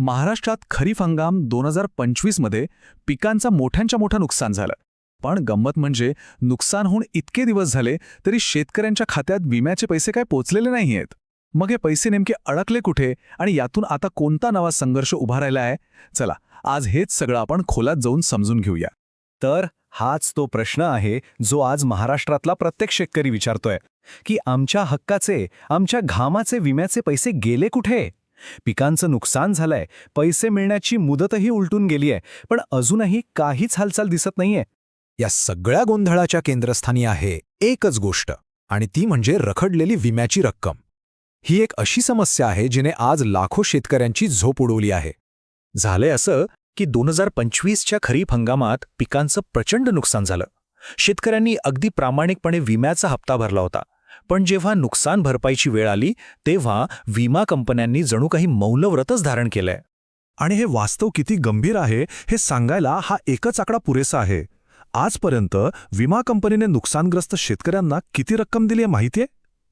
महाराष्ट्रात खरीप हंगाम 2025 मध्ये पिकांचा मोठ्यांच्या मोठं नुकसान झालं. पण गंमत म्हणजे नुकसान होऊन इतके दिवस झाले तरी शेतकऱ्यांच्या खात्यात विम्याचे पैसे काय पोचलेले नाहीयेत. मग हे पैसे नेमके अडकले कुठे आणि यातून आता कोणता नवा संघर्ष उभा राहिला आहे? चला आज हेच सगळं आपण खोलात जाऊन समजून घेऊया. तर हाच तो प्रश्न आहे जो आज महाराष्ट्रातला प्रत्येक शेतकरी विचारतोय की आमच्या हक्काचे, आमच्या घामाचे विम्याचे पैसे गेले कुठे? पिकांचं नुकसान झालंय, पैसे मिळण्याची मुदतही उलटून गेलीय, पण अजूनही काहीच हालचाल दिसत नाहीये. या सगळ्या गोंधळाच्या केंद्रस्थानी आहे एकच गोष्ट, आणि ती म्हणजे रखडलेली विम्याची रक्कम. ही एक अशी समस्या आहे जिने आज लाखो शेतकऱ्यांची झोप उडवली आहे. झालंय असं की 2025च्या खरीप हंगामात पिकांचं प्रचंड नुकसान झालं. शेतकऱ्यांनी अगदी प्रामाणिकपणे विम्याचा हप्ता भरला होता, पण जेव्हा नुकसान भरपाईची वेळ आली तेव्हा विमा कंपन्यांनी जणू काही मौनव्रतच धारण केलंय. आणि हे वास्तव किती गंभीर आहे हे सांगायला हा एकच आकडा पुरेसा आहे. आजपर्यंत विमा कंपनीने नुकसानग्रस्त शेतकऱ्यांना किती रक्कम दिली आहे माहितीये?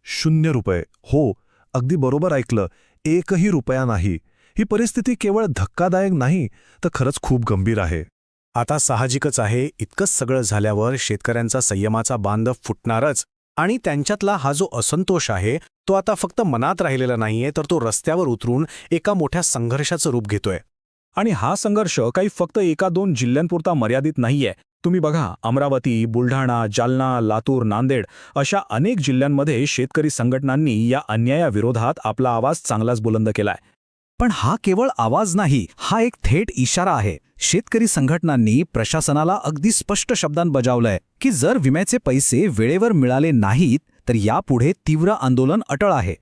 0 रुपये. हो, अगदी बरोबर ऐकलं, 1ही रुपया नाही. ही परिस्थिती केवळ धक्कादायक नाही तर खरंच खूप गंभीर आहे. आता साहजिकच आहे, इतकंच सगळं झाल्यावर शेतकऱ्यांचा संयमाचा बांध फुटणारच. आणि त्यांच्यातला हा जो असंतोष आहे तो आता फक्त मनात राहिलेला नाहीये, तर तो रस्त्यावर उतरून एका मोठ्या संघर्षाचं रूप घेतोय. आणि हा संघर्ष काही फक्त 1-2 जिल्ह्यांपुरता मर्यादित नाहीये. तुम्ही बघा, अमरावती, बुलढाणा, जालना, लातूर, नांदेड अशा अनेक जिल्ह्यांमध्ये शेतकरी संघटनांनी या अन्यायाविरोधात आपला आवाज चांगलाच बुलंद केलाय. पण हा केवळ आवाज नाही, हा एक थेट इशारा आहे. शेतकरी संघटनांनी प्रशासनाला अगदी स्पष्ट शब्दांत बजावलंय की जर विम्याचे पैसे वेळेवर मिळाले नाहीत तर यापुढे तीव्र आंदोलन अटळ आहे.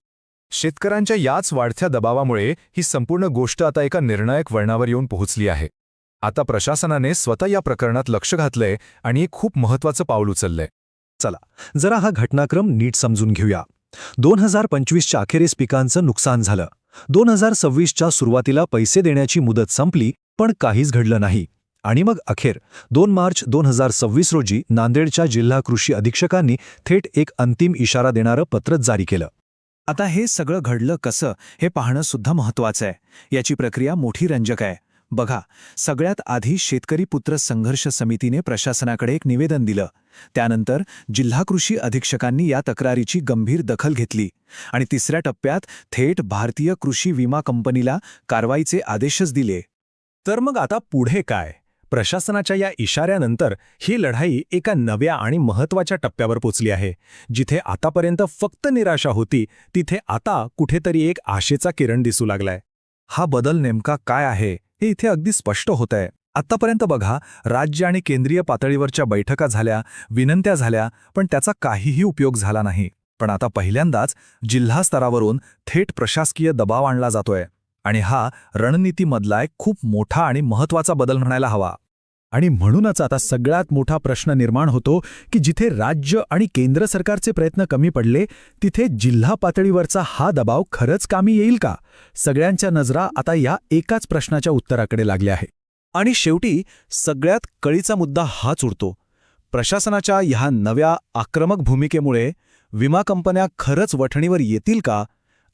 शेतकऱ्यांच्या याच वाढत्या दबावामुळे ही संपूर्ण गोष्ट आता एका निर्णायक वळणावर येऊन पोहोचली आहे. आता प्रशासनाने स्वतः या प्रकरणात लक्ष घातलंय आणि एक खूप महत्त्वाचं पाऊल उचललंय. चला जरा हा घटनाक्रम नीट समजून घेऊया. 2025च्या अखेरीस पिकांचं नुकसान झालं. 2026च्या सुरुवातीला पैसे देण्याची मुदत संपली, पण काहीच घडलं नाही. आणि मग अखेर 2 मार्च 2026 रोजी नांदेडच्या जिल्हा कृषी अधीक्षकांनी थेट एक अंतिम इशारा देणारं पत्र जारी केलं. आता हे सगळं घडलं कसं हे पाहणं सुद्धा महत्त्वाचं आहे. याची प्रक्रिया मोठी रंजक आहे. बघा, सगळ्यात आधी शेतकरी पुत्र संघर्ष समितीने प्रशासनाकडे एक निवेदन दिलं. त्यानंतर जिल्हा कृषी अधीक्षकांनी या तक्रारीची गंभीर दखल घेतली आणि तिसऱ्या टप्प्यात थेट भारतीय कृषी विमा कंपनीला कारवाईचे आदेशच दिले. तर मग आता पुढे काय? प्रशासनाच्या या इशाऱ्यानंतर ही लढाई एका नव्या आणि महत्त्वाच्या टप्प्यावर पोचली आहे. जिथे आतापर्यंत फक्त निराशा होती, तिथे आता कुठेतरी एक आशेचा किरण दिसू लागलाय. हा बदल नेमका काय आहे हे इथे अगदी स्पष्ट होत आहे. आत्तापर्यंत बघा, राज्य आणि केंद्रीय पातळीवरच्या बैठका झाल्या, विनंत्या झाल्या, पण त्याचा काहीही उपयोग झाला नाही. पण आता पहिल्यांदाच जिल्हा स्तरावरून थेट प्रशासकीय दबाव आणला जातोय. आणि हा रणनीतीमधला एक खूप मोठा आणि महत्त्वाचा बदल म्हणायला हवा. आणि म्हणूनच आता सगळ्यात मोठा प्रश्न निर्माण होतो की जिथे राज्य आणि केंद्र सरकारचे प्रयत्न कमी पडले, तिथे जिल्हा पातळीवरचा हा दबाव खरंच कामी येईल का? सगळ्यांच्या नजरा आता या एकाच प्रश्नाच्या उत्तराकडे लागल्या आहे. आणि शेवटी सगळ्यात कळीचा मुद्दा हाच उरतो. प्रशासनाच्या ह्या नव्या आक्रमक भूमिकेमुळे विमा कंपन्या खरंच वठणीवर येतील का?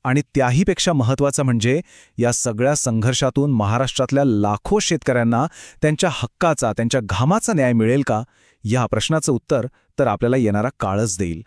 आणि त्याहीपेक्षा महत्त्वाचं म्हणजे या सगळ्या संघर्षातून महाराष्ट्रातल्या लाखो शेतकऱ्यांना त्यांच्या हक्काचा, त्यांच्या घामाचा न्याय मिळेल का? या प्रश्नाचं उत्तर तर आपल्याला येणारा काळच देईल.